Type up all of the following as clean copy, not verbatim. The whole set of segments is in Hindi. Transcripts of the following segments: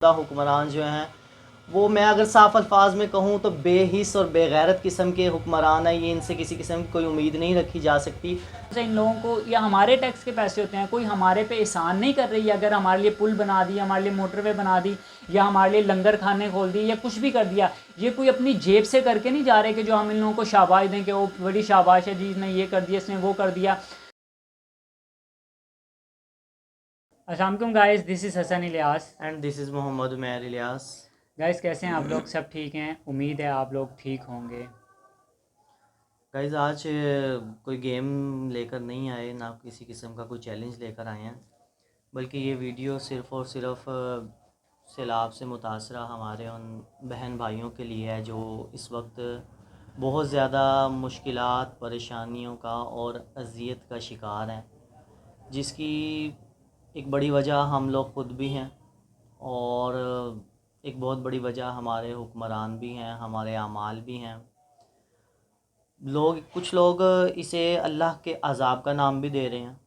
हुक्मरान जो हैं वो, मैं अगर साफ़ अल्फाज में कहूँ तो बेहिस और बेगैरत किस्म के हुक्मरान हैं। ये इनसे किसी किस्म की कोई उम्मीद नहीं रखी जा सकती। इन लोगों को, या हमारे टैक्स के पैसे होते हैं, कोई हमारे पे एहसान नहीं कर रही है। अगर हमारे लिए पुल बना दी, हमारे लिए मोटरवे बना दी, या हमारे लिए लंगर खाने खोल दिए, या कुछ भी कर दिया, ये कोई अपनी जेब से करके नहीं जा रहे कि जो हम इन लोगों को शाबाश दें कि वो बड़ी शाबाश है जी, इसने ये कर दिया, इसने वो कर दिया। अस्सलाम वालेकुम guys, this is Hasan Ilyas. And this is Mohammad Umair Ilyas. Guys कैसे हैं आप लोग? सब ठीक हैं? उम्मीद है आप लोग ठीक होंगे। गाइस आज कोई गेम लेकर नहीं आए, ना किसी किस्म का कोई चैलेंज लेकर आए हैं, बल्कि ये वीडियो सिर्फ़ और सिर्फ सैलाब से मुतासरा हमारे उन बहन भाइयों के लिए है जो इस वक्त बहुत ज़्यादा मुश्किलात, परेशानियों का और अज़ियत का शिकार हैं, जिसकी एक बड़ी वजह हम लोग ख़ुद भी हैं और एक बहुत बड़ी वजह हमारे हुक्मरान भी हैं, हमारे आमाल भी हैं। कुछ लोग इसे अल्लाह के अज़ाब का नाम भी दे रहे हैं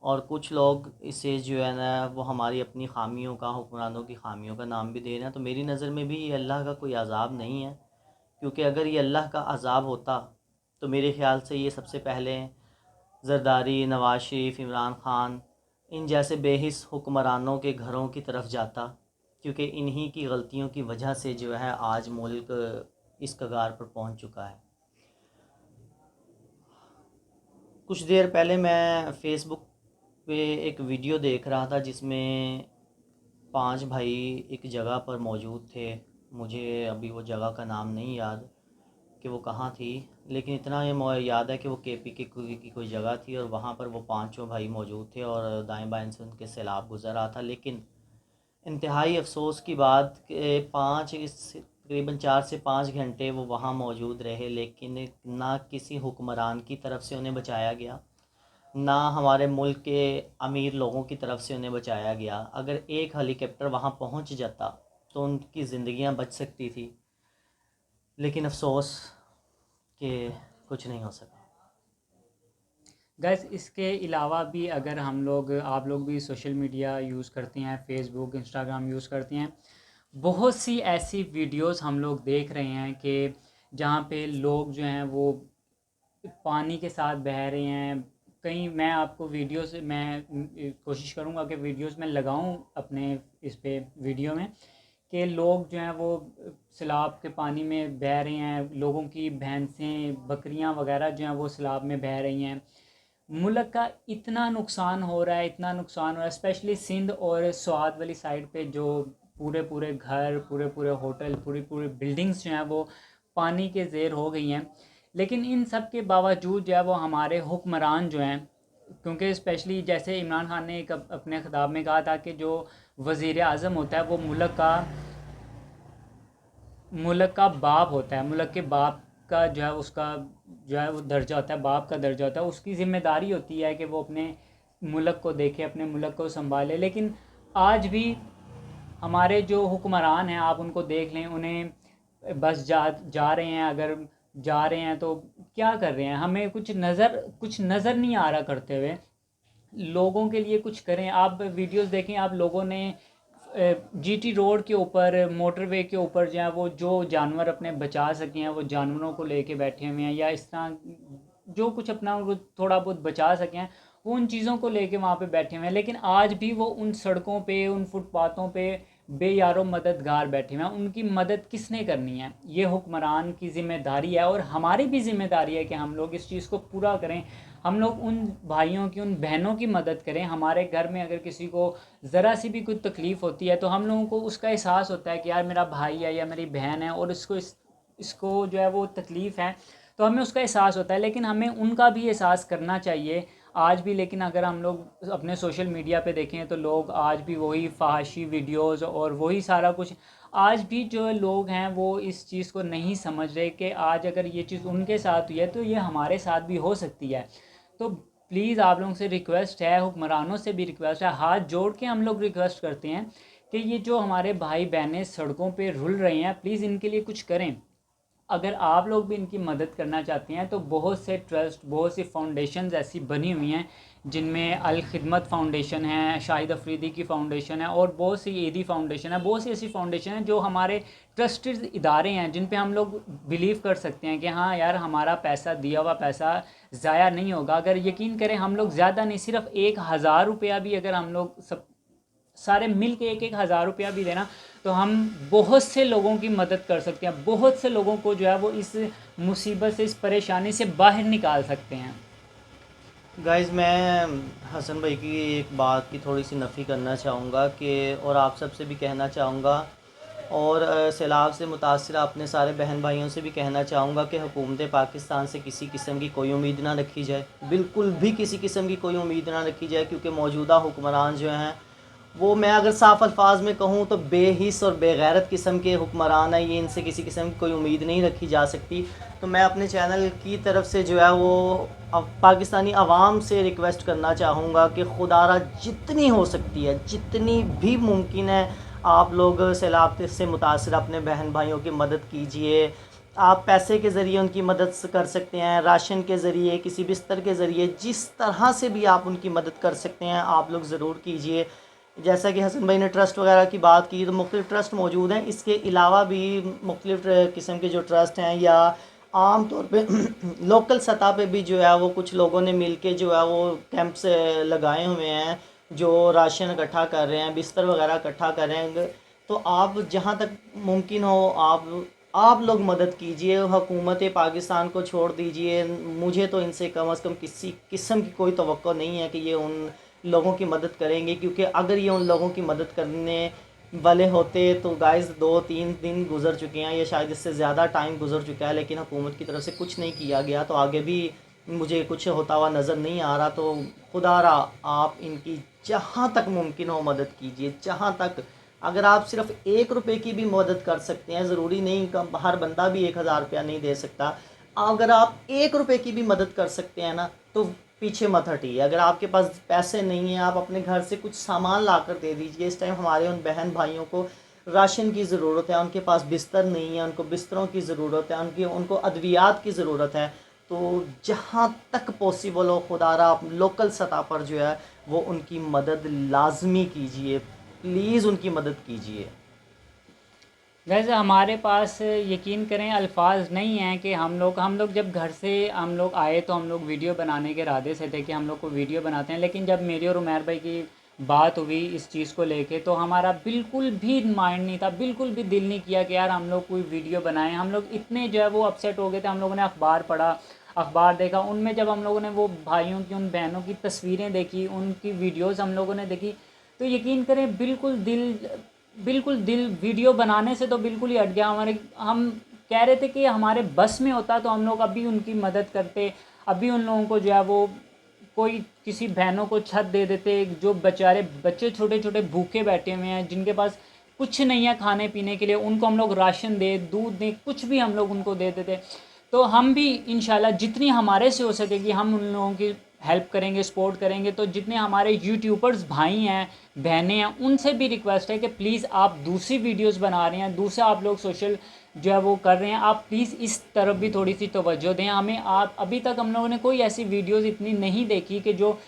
और कुछ लोग इसे जो है ना वो हमारी अपनी ख़ामियों का, हुक्मरानों की ख़ामियों का नाम भी दे रहे हैं। तो मेरी नज़र में भी ये अल्लाह का कोई अज़ाब नहीं है, क्योंकि अगर ये अल्लाह का अज़ाब होता तो मेरे ख़्याल से ये सबसे पहले ज़रदारी, नवाज़ शरीफ, इमरान ख़ान, इन जैसे बेहिस हुक्मरानों के घरों की तरफ जाता, क्योंकि इन्हीं की गलतियों की वजह से जो है आज मुल्क इस कगार पर पहुंच चुका है। कुछ देर पहले मैं फ़ेसबुक पे एक वीडियो देख रहा था जिसमें 5 भाई एक जगह पर मौजूद थे। मुझे अभी वो जगह का नाम नहीं याद कि वो कहाँ थी, लेकिन इतना ये याद है कि वो केपी की कोई जगह थी और वहाँ पर वो पांचों भाई मौजूद थे और दाएं बाएं से उनके सैलाब गुज़र रहा था। लेकिन इंतहाई अफसोस की बात कि तकरीबन 4 से 5 घंटे वो वहाँ मौजूद रहे, लेकिन ना किसी हुक्मरान की तरफ से उन्हें बचाया गया, ना हमारे मुल्क के अमीर लोगों की तरफ से उन्हें बचाया गया। अगर एक हेलीकॉप्टर वहाँ पहुँच जाता तो उनकी ज़िंदगियाँ बच सकती थी, लेकिन अफसोस कि कुछ नहीं हो सका। गैस इसके अलावा भी अगर हम लोग, आप लोग भी सोशल मीडिया यूज़ करते हैं, फेसबुक, इंस्टाग्राम यूज़ करते हैं, बहुत सी ऐसी वीडियोस हम लोग देख रहे हैं कि जहाँ पे लोग जो हैं वो पानी के साथ बह रहे हैं। कहीं मैं आपको वीडियोस, मैं कोशिश करूँगा कि वीडियोस में लगाऊँ अपने इस पे वीडियो में, कि लोग जो हैं वो सैलाब के पानी में बह रहे हैं, लोगों की भैंसें, बकरियां वगैरह जो हैं वो सैलाब में बह रही हैं। मुल्क का इतना नुकसान हो रहा है, इतना नुकसान हो रहा है, स्पेशली सिंध और स्वाद वाली साइड पे, जो पूरे पूरे घर, पूरे पूरे होटल, पूरी पूरी बिल्डिंग्स जो हैं वो पानी के ज़ेर हो गई हैं। लेकिन इन सब के बावजूद जो है वो हमारे हुक्मरान जो हैं, क्योंकि स्पेशली जैसे इमरान खान ने एक अपने ख़िताब में कहा था कि जो वज़ीर आज़म होता है वो मुल्क का बाप होता है, मुल्क के बाप का जो है उसका जो है वो दर्जा होता है, बाप का दर्जा होता है। उसकी ज़िम्मेदारी होती है कि वो अपने मुल्क को देखे, अपने मुल्क को संभाले। लेकिन आज भी हमारे जो हुक्मरान हैं, आप उनको देख लें, उन्हें बस जा जा रहे हैं, अगर जा रहे हैं तो क्या कर रहे हैं, हमें कुछ नज़र नहीं आ रहा करते हुए। लोगों के लिए कुछ करें। आप वीडियोस देखें, आप लोगों ने जीटी रोड के ऊपर, मोटरवे के ऊपर जो है वो जो जानवर अपने बचा सके हैं वो जानवरों को लेके बैठे हुए हैं, या इस तरह जो कुछ अपना वो थोड़ा बहुत बचा सकें हैं वो उन चीज़ों को लेके वहाँ पे बैठे हुए हैं। लेकिन आज भी वो उन सड़कों पे, उन फुटपाथों पे बेयारो मददगार बैठे हुए हैं। उनकी मदद किसने करनी है? ये हुक्मरान की ज़िम्मेदारी है और हमारी भी ज़िम्मेदारी है कि हम लोग इस चीज़ को पूरा करें। हम लोग उन भाइयों की, उन बहनों की मदद करें। हमारे घर में अगर किसी को ज़रा सी भी कोई तकलीफ़ होती है तो हम लोगों को उसका एहसास होता है कि यार मेरा भाई है या मेरी बहन है और इसको जो है वो तकलीफ़ है, तो हमें उसका एहसास होता है। लेकिन हमें उनका भी एहसास करना चाहिए आज भी। लेकिन अगर हम लोग अपने सोशल मीडिया पे देखें तो लोग आज भी वही फहाशी वीडियोज़ और वही सारा कुछ, आज भी जो लोग हैं वो इस चीज़ को नहीं समझ रहे कि आज अगर ये चीज़ उनके साथ हुई है तो ये हमारे साथ भी हो सकती है। तो प्लीज़ आप लोगों से रिक्वेस्ट है, हुक्मरानों से भी रिक्वेस्ट है, हाथ जोड़ के हम लोग रिक्वेस्ट करते हैं कि ये जो हमारे भाई बहनें सड़कों पे रुल रहे हैं, प्लीज़ इनके लिए कुछ करें। अगर आप लोग भी इनकी मदद करना चाहते हैं तो बहुत से ट्रस्ट, बहुत सी फाउंडेशंस ऐसी बनी हुई हैं, जिनमें अल खिदमत फाउंडेशन है, शाहिद अफरीदी की फ़ाउंडेशन है, और बहुत सी ईदी फाउंडेशन है, बहुत सी ऐसी फाउंडेशन है जो हमारे ट्रस्टेड इदारे हैं, जिन पे हम लोग बिलीव कर सकते हैं कि हाँ यार हमारा पैसा, दिया हुआ पैसा ज़ाया नहीं होगा। अगर यकीन करें, हम लोग ज़्यादा नहीं, सिर्फ 1,000 रुपया भी अगर हम लोग सब सारे मिल के 1,000 रुपया भी देना, तो हम बहुत से लोगों की मदद कर सकते हैं, बहुत से लोगों को जो है वो इस मुसीबत से, इस परेशानी से बाहर निकाल सकते हैं। गाइज़, मैं हसन भाई की एक बात की थोड़ी सी नफ़ी करना चाहूँगा कि, और आप सबसे भी कहना चाहूँगा, और सैलाब से मुतासिर अपने सारे बहन भाइयों से भी कहना चाहूँगा कि हुकूमत पाकिस्तान से किसी किस्म की कोई उम्मीद ना रखी जाए, बिल्कुल भी किसी किस्म की कोई उम्मीद ना रखी जाए, क्योंकि मौजूदा हुक्मरान जो हैं वो, मैं अगर साफ़ अल्फाज में कहूँ तो बेहिस और बेगैरत किस्म के हुक्मरान हैं। ये इनसे किसी किस्म की कोई उम्मीद नहीं रखी जा सकती। तो मैं अपने चैनल की तरफ से जो है वो पाकिस्तानी आवाम से रिक्वेस्ट करना चाहूँगा कि खुदारा जितनी हो सकती है, जितनी भी मुमकिन है, आप लोग सैलाब से मुतासिर अपने बहन भाइयों की मदद कीजिए। आप पैसे के ज़रिए उनकी मदद कर सकते हैं, राशन के ज़रिए, किसी बिस्तर के ज़रिए, जिस तरह से भी आप उनकी मदद कर सकते हैं आप लोग ज़रूर कीजिए। जैसा कि हसन भाई ने ट्रस्ट वगैरह की बात की, तो मुख्तलिफ़ ट्रस्ट मौजूद हैं। इसके अलावा भी मुख्तलिफ़ किस्म के जो ट्रस्ट हैं, या आम तौर पे लोकल सतह पे भी जो है वो कुछ लोगों ने मिल के जो है वो कैंप्स लगाए हुए हैं, जो राशन इकट्ठा कर रहे हैं, बिस्तर वगैरह इकट्ठा कर रहे हैं। तो आप जहाँ तक मुमकिन हो आप लोग मदद कीजिए, हुकूमत पाकिस्तान को छोड़ दीजिए। मुझे तो इनसे कम से कम किसी किस्म की कोई तवक्को नहीं है कि ये उन लोगों की मदद करेंगे, क्योंकि अगर ये उन लोगों की मदद करने वाले होते तो गाइस 2-3 दिन गुजर चुके हैं, या शायद इससे ज़्यादा टाइम गुजर चुका है, लेकिन हुकूमत की तरफ से कुछ नहीं किया गया। तो आगे भी मुझे कुछ होता हुआ नज़र नहीं आ रहा। तो खुदारा आप इनकी जहाँ तक मुमकिन हो मदद कीजिए, जहाँ तक। अगर आप सिर्फ 1 रुपये की भी मदद कर सकते हैं, ज़रूरी नहीं हर बंदा भी 1,000 रुपया नहीं दे सकता। अगर आप 1 रुपये की भी मदद कर सकते हैं ना, तो पीछे मत हटिए। अगर आपके पास पैसे नहीं हैं, आप अपने घर से कुछ सामान ला कर दे दीजिए। इस टाइम हमारे उन बहन भाइयों को राशन की ज़रूरत है, उनके पास बिस्तर नहीं है, उनको बिस्तरों की ज़रूरत है, उनको अद्वियात की ज़रूरत है। तो जहाँ तक पॉसिबल हो खुदारा आप लोकल सतह पर जो है वो उनकी मदद लाजमी कीजिए, प्लीज़ उनकी मदद कीजिए। वैसे हमारे पास, यकीन करें, अल्फाज नहीं हैं कि हम लोग जब घर से हम लोग आए तो हम लोग वीडियो बनाने के इरादे से थे कि हम लोग को वीडियो बनाते हैं, लेकिन जब मेरी और उमैर भाई की बात हुई इस चीज़ को लेके, तो हमारा बिल्कुल भी माइंड नहीं था, बिल्कुल भी दिल नहीं किया कि यार हम लोग कोई वीडियो बनाएं। हम लोग इतने जो है वो अपसेट हो गए थे। हम लोगों ने अखबार पढ़ा, अखबार देखा, उनमें जब हम लोगों ने वो भाइयों की, उन बहनों की तस्वीरें देखी, उनकी वीडियोज़ हम लोगों ने देखी, तो यकीन करें बिल्कुल दिल वीडियो बनाने से तो बिल्कुल ही हट गया। हम कह रहे थे कि हमारे बस में होता तो हम लोग अभी उनकी मदद करते, अभी उन लोगों को जो है वो कोई किसी बहनों को छत दे देते, जो बेचारे बच्चे छोटे छोटे भूखे बैठे हुए हैं, जिनके पास कुछ नहीं है खाने पीने के लिए, उनको हम लोग राशन दे, दूध दें, कुछ भी हम लोग उनको दे देते। तो हम भी इंशाल्लाह जितनी हमारे से हो सकेगी हम उन लोगों की हेल्प करेंगे, सपोर्ट करेंगे। तो जितने हमारे यूट्यूबर्स भाई हैं, बहनें हैं, उनसे भी रिक्वेस्ट है कि प्लीज़ आप दूसरी वीडियोस बना रहे हैं, दूसरा आप लोग सोशल जो है वो कर रहे हैं, आप प्लीज़ इस तरफ भी थोड़ी सी तवज्जो दें हमें। आप अभी तक हम लोगों ने कोई ऐसी वीडियोस इतनी नहीं देखी कि जो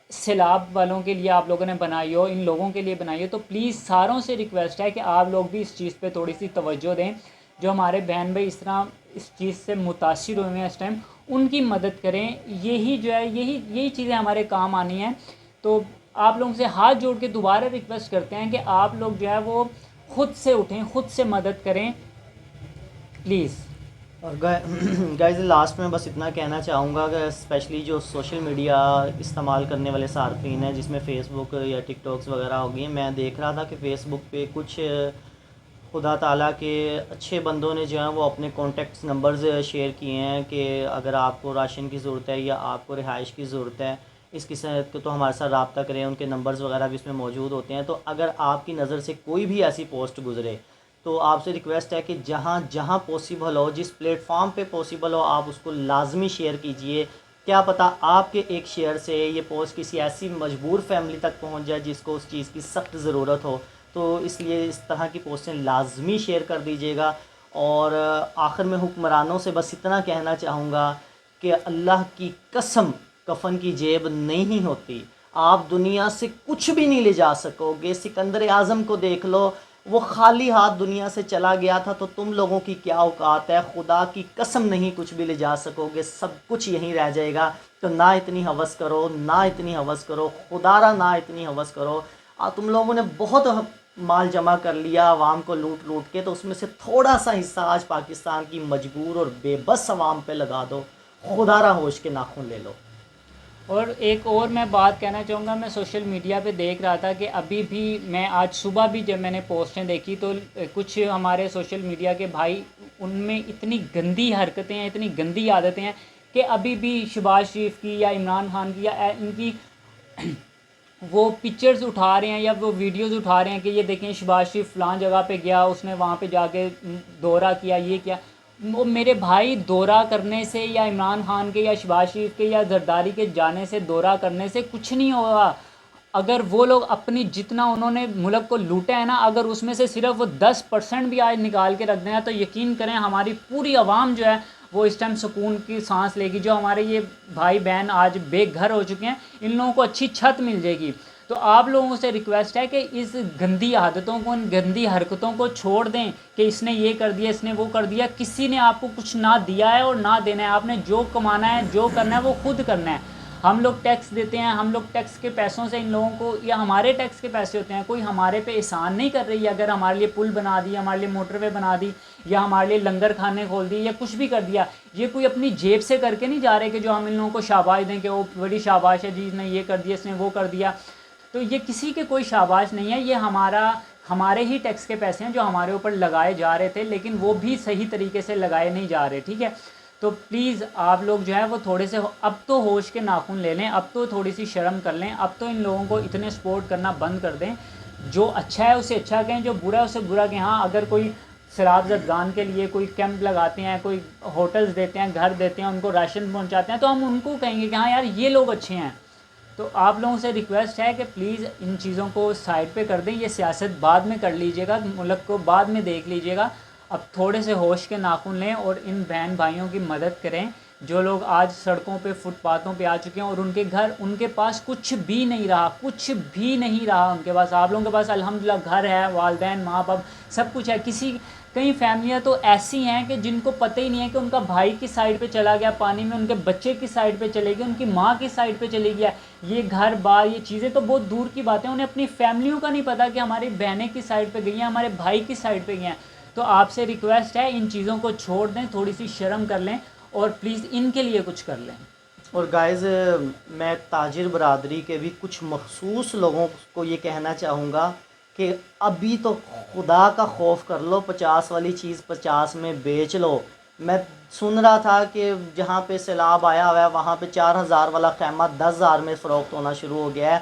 सैलाब वालों के लिए आप लोगों ने बनाई हो, इन लोगों के लिए बनाई हो। तो प्लीज़ सारों से रिक्वेस्ट है कि आप लोग भी इस चीज़ पे थोड़ी सी तवज्जो दें। जो हमारे बहन भाई इस तरह इस चीज़ से मुतासिर हुए हैं इस टाइम, उनकी मदद करें। यही जो है यही चीज़ें हमारे काम आनी हैं। तो आप लोगों से हाथ जोड़ के दोबारा रिक्वेस्ट करते हैं कि आप लोग जो है वो खुद से उठें, खुद से मदद करें, प्लीज़। और गाइस लास्ट में बस इतना कहना चाहूँगा कि स्पेशली जो सोशल मीडिया इस्तेमाल करने वाले सार्फिन हैं, जिसमें फ़ेसबुक या टिकटॉक्स वगैरह हो गई, मैं देख रहा था कि फ़ेसबुक पे कुछ खुदा ताला के अच्छे बंदों ने जो है वो अपने कॉन्टेक्ट्स नंबर्स शेयर किए हैं कि अगर आपको राशन की ज़रूरत है या आपको रिहाइश की ज़रूरत है, इस किस्म के, तो हमारे साथ रब्ता करें। उनके नंबर्स वगैरह भी इसमें मौजूद होते हैं। तो अगर आपकी नज़र से कोई भी ऐसी पोस्ट गुजरे, तो आपसे रिक्वेस्ट है कि जहाँ जहाँ पॉसिबल हो, जिस प्लेटफॉर्म पे पॉसिबल हो, आप उसको लाजमी शेयर कीजिए। क्या पता आपके एक शेयर से ये पोस्ट किसी ऐसी मजबूर फैमिली तक पहुँच जाए जिसको उस चीज़ की सख्त ज़रूरत हो। तो इसलिए इस तरह की पोस्टें लाजमी शेयर कर दीजिएगा। और आखिर में हुक्मरानों से बस इतना कहना चाहूँगा कि अल्लाह की कसम कफ़न की जेब नहीं होती। आप दुनिया से कुछ भी नहीं ले जा सकोगे। सिकंदर आज़म को देख लो, वो खाली हाथ दुनिया से चला गया था, तो तुम लोगों की क्या औकात है। खुदा की कसम नहीं कुछ भी ले जा सकोगे, सब कुछ यहीं रह जाएगा। तो ना इतनी हवस करो, ना इतनी हवस करो, खुदारा ना इतनी हवस करो। तुम लोगों ने बहुत माल जमा कर लिया आवाम को लूट लूट के, तो उसमें से थोड़ा सा हिस्सा आज पाकिस्तान की मजबूर और बेबस आवाम पे लगा दो। खुदारा होश के नाखून ले लो। और एक और मैं बात कहना चाहूँगा, मैं सोशल मीडिया पे देख रहा था कि अभी भी, मैं आज सुबह भी जब मैंने पोस्टें देखी तो कुछ हमारे सोशल मीडिया के भाई, उनमें इतनी गंदी हरकतें हैं, इतनी गंदी आदतें हैं कि अभी भी शहबाज शरीफ की या इमरान खान की या इनकी वो पिक्चर्स उठा रहे हैं या वो वीडियोस उठा रहे हैं कि ये देखें शहबाज शरीफ फ़लाँ जगह पे गया, उसने वहाँ पे जाके दौरा किया, ये किया। वो मेरे भाई, दौरा करने से या इमरान खान के या शहबाज शरीफ के या जरदारी के जाने से, दौरा करने से कुछ नहीं होगा। अगर वो लोग अपनी जितना उन्होंने मुल्क को लूटा है ना, अगर उसमें से सिर्फ वो 10% भी आज निकाल के रख दें तो यकीन करें हमारी पूरी आवाम जो है वो इस टाइम सुकून की सांस लेगी। जो हमारे ये भाई बहन आज बेघर हो चुके हैं, इन लोगों को अच्छी छत मिल जाएगी। तो आप लोगों से रिक्वेस्ट है कि इस गंदी आदतों को, इन गंदी हरकतों को छोड़ दें कि इसने ये कर दिया, इसने वो कर दिया। किसी ने आपको कुछ ना दिया है और ना देना है। आपने जो कमाना है, जो करना है, वो खुद करना है। हम लोग टैक्स देते हैं, हम लोग टैक्स के पैसों से इन लोगों को, या हमारे टैक्स के पैसे होते हैं, कोई हमारे पे एहसान नहीं कर रही है। अगर हमारे लिए पुल बना दी, हमारे लिए मोटरवे बना दी, या हमारे लिए लंगर खाने खोल दी, या कुछ भी कर दिया, ये कोई अपनी जेब से करके नहीं जा रहे कि जो हम इन लोगों को शाबाश दें कि वो बड़ी शाबाश है जी, इसने ये कर दिया, इसने वो कर दिया। तो ये किसी के कोई शाबाश नहीं है, ये हमारे ही टैक्स के पैसे हैं जो हमारे ऊपर लगाए जा रहे थे, लेकिन वो भी सही तरीके से लगाए नहीं जा रहे। ठीक है, तो प्लीज़ आप लोग जो है वो थोड़े से अब तो होश के नाखून ले लें, अब तो थोड़ी सी शर्म कर लें, अब तो इन लोगों को इतने सपोर्ट करना बंद कर दें। जो अच्छा है उसे अच्छा कहें, जो बुरा है उसे बुरा कहें। हाँ, अगर कोई सैलाब ज़दगान के लिए कोई कैंप लगाते हैं, कोई होटल्स देते हैं, घर देते हैं, उनको राशन पहुंचाते हैं, तो हम उनको कहेंगे कि हाँ यार ये लोग अच्छे हैं। तो आप लोगों से रिक्वेस्ट है कि प्लीज़ इन चीज़ों को साइड पे कर दें। ये सियासत बाद में कर लीजिएगा, मुल्क को बाद में देख लीजिएगा। अब थोड़े से होश के नाखून लें और इन बहन भाइयों की मदद करें जो लोग आज सड़कों पे, फुटपाथों पे आ चुके हैं और उनके घर, उनके पास कुछ भी नहीं रहा, कुछ भी नहीं रहा उनके पास। आप लोगों के पास अल्हम्दुलिल्लाह घर है, वालदैन, माँ बाप, सब कुछ है। कई फैमिलियाँ तो ऐसी हैं कि जिनको पता ही नहीं है कि उनका भाई किस साइड पे चला गया पानी में, उनके बच्चे किस साइड पे चले गए, उनकी माँ किस साइड पे चली गया। ये घर बार, ये चीज़ें तो बहुत दूर की बातें, उन्हें अपनी फैमिलियों का नहीं पता कि हमारी बहनें किस साइड पे गई हैं, हमारे भाई किस साइड पे गए हैं। तो आपसे रिक्वेस्ट है, इन चीज़ों को छोड़ दें, थोड़ी सी शर्म कर लें और प्लीज़ इनके लिए कुछ कर लें। और गाइज़, मैं ताजिर बरादरी के भी कुछ मखसूस लोगों को ये कहना चाहूँगा कि अभी तो खुदा का खौफ कर लो, 50 वाली चीज़ 50 में बेच लो। मैं सुन रहा था कि जहाँ पे सैलाब आया हुआ है वहाँ पे 4000 वाला खैमा 10,000 में फ़रोख्त होना शुरू हो गया है।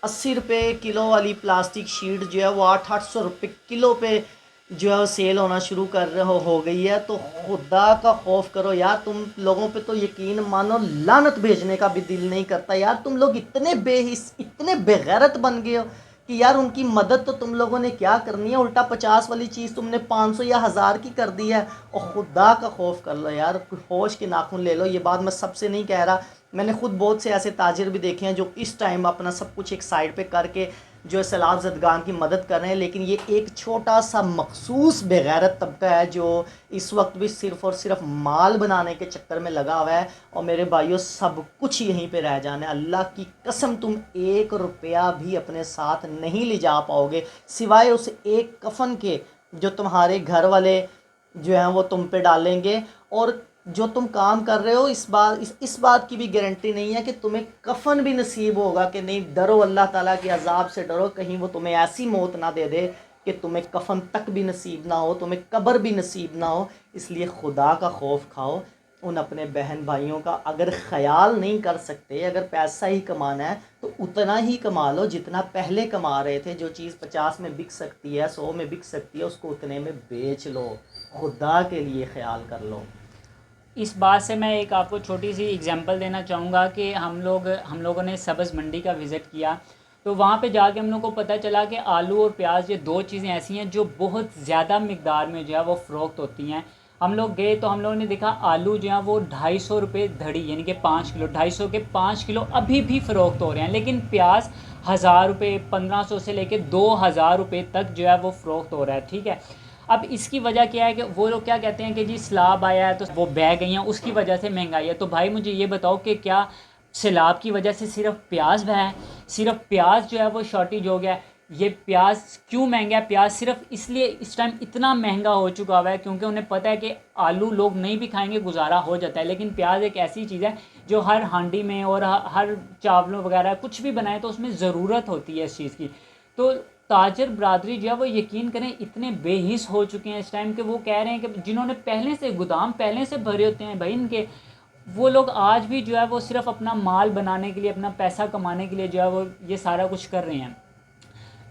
80 रुपये किलो वाली प्लास्टिक शीट जो है वो 800 रुपये किलो पे जो है सेल होना शुरू हो गई है। तो खुदा का खौफ करो यार, तुम लोगों पे तो यकीन मानो लानत भेजने का भी दिल नहीं करता यार। तुम लोग इतने बेहिस, इतने बेगैरत बन गए हो कि यार उनकी मदद तो तुम लोगों ने क्या करनी है, उल्टा 50 वाली चीज़ तुमने 500 या 1000 की कर दी है। और खुदा का खौफ कर लो यार, होश के नाखून ले लो। ये बात मैं सबसे नहीं कह रहा, मैंने खुद बहुत से ऐसे ताजिर भी देखे हैं जो इस टाइम अपना सब कुछ एक साइड पे करके जो सैलाब ज़दगान की मदद कर रहे हैं। लेकिन ये एक छोटा सा मखसूस बेगैरत तबका है जो इस वक्त भी सिर्फ़ और सिर्फ माल बनाने के चक्कर में लगा हुआ है। और मेरे भाइयों, सब कुछ यहीं पे रह जाना है। अल्लाह की कसम, तुम 1 रुपया भी अपने साथ नहीं ले जा पाओगे सिवाय उस एक कफन के जो तुम्हारे घर वाले जो हैं वो तुम पे डालेंगे। और जो तुम काम कर रहे हो, इस बात की भी गारंटी नहीं है कि तुम्हें कफन भी नसीब होगा कि नहीं। डरो, अल्लाह ताला के अजाब से डरो, कहीं वो तुम्हें ऐसी मौत ना दे दे कि तुम्हें कफन तक भी नसीब ना हो, तुम्हें कब्र भी नसीब ना हो। इसलिए खुदा का खौफ खाओ। उन अपने बहन भाइयों का अगर ख्याल नहीं कर सकते, अगर पैसा ही कमाना है तो उतना ही कमा लो जितना पहले कमा रहे थे। जो चीज़ 50 में बिक सकती है, 100 में बिक सकती है, उसको उतने में बेच लो। खुदा के लिए ख्याल कर लो। इस बात से मैं एक आपको छोटी सी एग्जांपल देना चाहूँगा कि हम लोगों ने सब्ज़ मंडी का विज़िट किया। तो वहाँ पे जाके हम लोग को पता चला कि आलू और प्याज ये दो चीज़ें ऐसी हैं जो बहुत ज़्यादा मिकदार में जो है वो फ़रोख्त होती हैं। हम लोग गए तो हम लोगों ने देखा आलू जो है वो 250 रुपये धड़ी, यानी कि 5 किलो, 250 के 5 किलो अभी भी फ़रोख्त हो रहे हैं। लेकिन प्याज 1000 रुपये, 1500 से लेके 2000 रुपये तक जो है वो फ़रोख्त हो रहा है, ठीक है। अब इसकी वजह क्या है कि वो लोग क्या कहते हैं कि जी सैलाब आया है तो वो बह गई हैं, उसकी वजह से महंगाई है। तो भाई मुझे ये बताओ कि क्या सैलाब की वजह से सिर्फ प्याज बहा है, सिर्फ प्याज जो है वो शॉर्टेज हो गया है? ये प्याज क्यों महंगा है? प्याज सिर्फ इसलिए इस टाइम इतना महंगा हो चुका हुआ है क्योंकि उन्हें पता है कि आलू लोग नहीं भी खाएंगे, गुजारा हो जाता है, लेकिन प्याज एक ऐसी चीज़ है जो हर हांडी में और हर चावलों वगैरह कुछ भी बनाए तो उसमें ज़रूरत होती है इस चीज़ की। तो ताजर बरादरी जो है वो यकीन करें इतने बेहिस हो चुके हैं इस टाइम के, वो कह रहे हैं कि जिन्होंने पहले से गोदाम पहले से भरे होते हैं भाई इनके, वो लोग आज भी जो है वो सिर्फ अपना माल बनाने के लिए, अपना पैसा कमाने के लिए जो है वो ये सारा कुछ कर रहे हैं।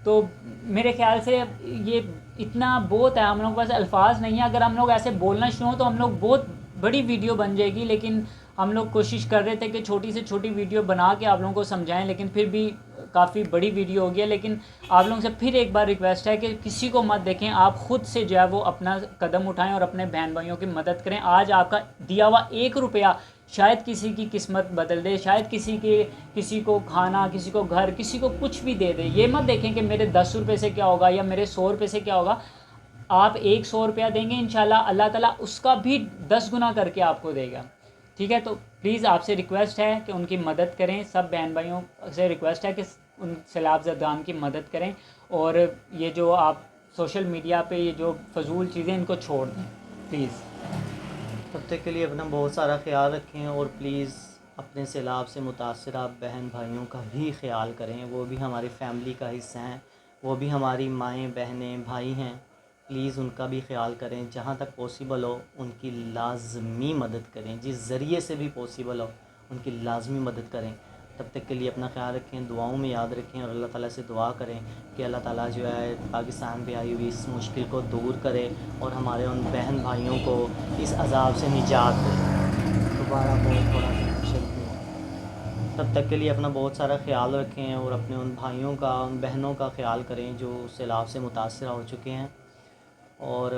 तो मेरे ख्याल से ये इतना बहुत है, हम लोग के पास अल्फाज नहीं है। अगर हम लोग ऐसे बोलना शुरू हो तो हम लोग बहुत बड़ी वीडियो बन जाएगी, लेकिन हम लोग कोशिश कर रहे थे कि छोटी से छोटी वीडियो बना के आप लोगों को समझाएं, लेकिन फिर भी काफ़ी बड़ी वीडियो हो गया। लेकिन आप लोगों से फिर एक बार रिक्वेस्ट है कि किसी को मत देखें, आप ख़ुद से जो है वो अपना कदम उठाएं और अपने बहन भाइयों की मदद करें। आज आपका दिया हुआ 1 रुपया शायद किसी की किस्मत बदल दे, शायद किसी को खाना, किसी को घर, किसी को कुछ भी दे दे। ये मत देखें कि मेरे 10 रुपये से क्या होगा या मेरे 100 रुपये से क्या होगा। आप 100 रुपया देंगे इंशाल्लाह अल्लाह ताला उसका भी 10 गुना करके आपको देगा, ठीक है। तो प्लीज़ आपसे रिक्वेस्ट है कि उनकी मदद करें, सब बहन भाइयों से रिक्वेस्ट है कि उन सैलाब ज़दान की मदद करें। और ये जो आप सोशल मीडिया पे ये जो फजूल चीज़ें इनको छोड़ दें प्लीज़। तब तक के लिए अपना बहुत सारा ख्याल रखें और प्लीज़ अपने सैलाब से मुतासर बहन भाइयों का भी ख्याल करें। वो भी हमारी फैमिली का हिस्सा हैं, वो भी हमारी माएँ बहनें भाई हैं। प्लीज़ उनका भी ख्याल करें, जहाँ तक पॉसिबल हो उनकी लाज़मी मदद करें, जिस ज़रिए से भी पॉसिबल हो उनकी लाज़मी मदद करें। तब तक के लिए अपना ख्याल रखें, दुआओं में याद रखें और अल्लाह ताला से दुआ करें कि अल्लाह ताला जो है पाकिस्तान पे आई हुई इस मुश्किल को दूर करे और हमारे उन बहन भाइयों को इस अज़ाब से निजात दे। दोबारा बहुत थोड़ा शुक्रिया। तब तक के लिए अपना बहुत सारा ख्याल रखें और अपने उन भाइयों का, उन बहनों का ख्याल करें जो सैलाब से मुतासर हो चुके हैं। और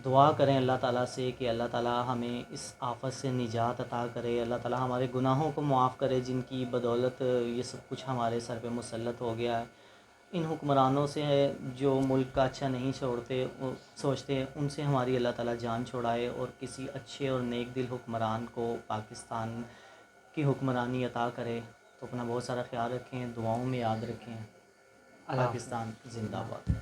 दुआ करें अल्लाह ताला से कि अल्लाह ताला हमें इस आफ़त से निजात अता करे, अल्लाह ताला हमारे गुनाहों को माफ़ करे जिनकी बदौलत ये सब कुछ हमारे सर पे मुसल्लत हो गया है। इन हुक्मरानों से है जो मुल्क का अच्छा नहीं छोड़ते, वो सोचते, उनसे हमारी अल्लाह ताला जान छुड़ाए और किसी अच्छे और नेक दिल हुक्मरान को पाकिस्तान की हुक्मरानी अता करे। तो अपना बहुत सारा ख्याल रखें, दुआओं में याद रखें। अल्लाह हाफ़िज़। पाकिस्तान ज़िंदाबाद।